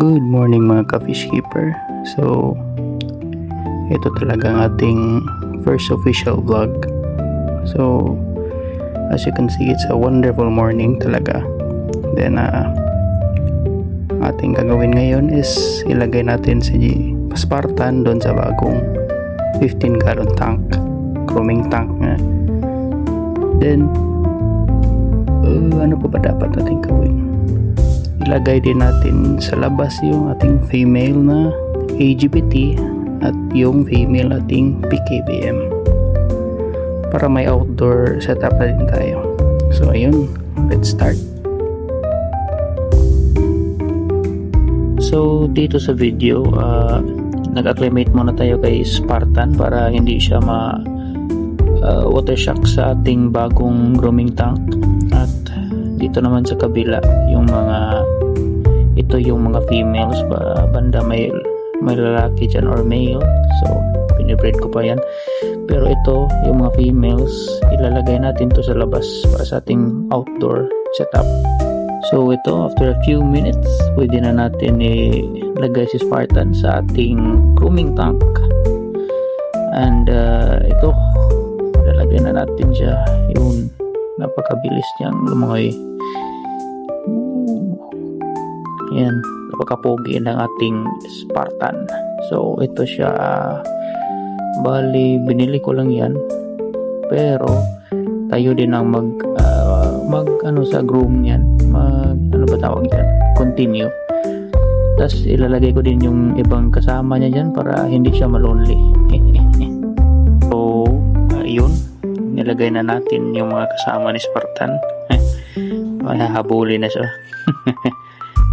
Good morning mga ka-fish keeper. So, ito talaga ang ating first official vlog. So, as you can see, it's a wonderful morning talaga. Then, ating gagawin ngayon is ilagay natin si Spartan doon sa bagong 15 gallon tank, grooming tank nga. Then, ano pa ba dapat natin gawin? Ilagay din natin sa labas yung ating female na AGBT at yung female ating PKBM para may outdoor setup na din tayo. So ayun, let's start. So dito sa video, nag-acclimate muna tayo kay Spartan para hindi siya water shock sa ating bagong grooming tank. At dito naman sa kabila yung mga females, banda may lalaki dyan or male, so pinibreed ko pa yan. Pero ito yung mga females, ilalagay natin to sa labas para sa ating outdoor setup. So ito, after a few minutes, pwede na natin ilagay si Spartan sa ating grooming tank. And ito, ilalagay na natin siya. Yun, napakabilis niyang lumangoy. Yan, napakapogi ng ating Spartan. So ito siya, bali binili ko lang yan, pero tayo din ang mag sa groom yan, ano ba tawag yan, continue. Tapos ilalagay ko din yung ibang kasama niya dyan para hindi siya malonely. So yun, nilagay na natin yung mga kasama ni Spartan. Mahahabuli na siya.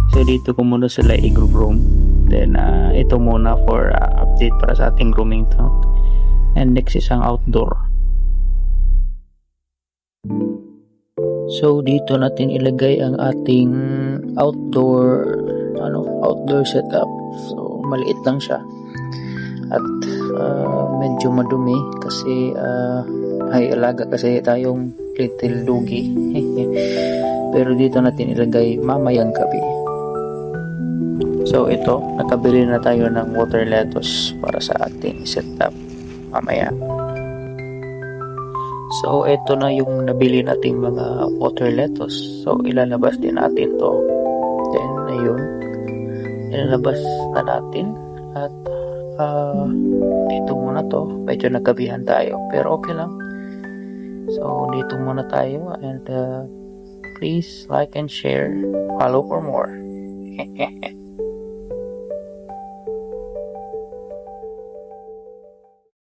So dito ko muna sila i-groom. Then ito muna for update para sa ating grooming tank. And next is ang outdoor. So dito natin ilagay ang ating outdoor setup. So maliit lang siya. At medyo madumi kasi ay alaga kasi tayong little doggy. Pero dito natin ilagay mamayang gabi. So ito, nakabili na tayo ng water lettuce para sa ating setup mamaya. So ito na yung nabili nating mga water lettuce. So ilalabas din natin to. Then ayun, ilalabas na natin. At dito muna to. Medyo nagkabihan tayo, pero okay lang. So dito muna tayo. And please like and share. Follow for more.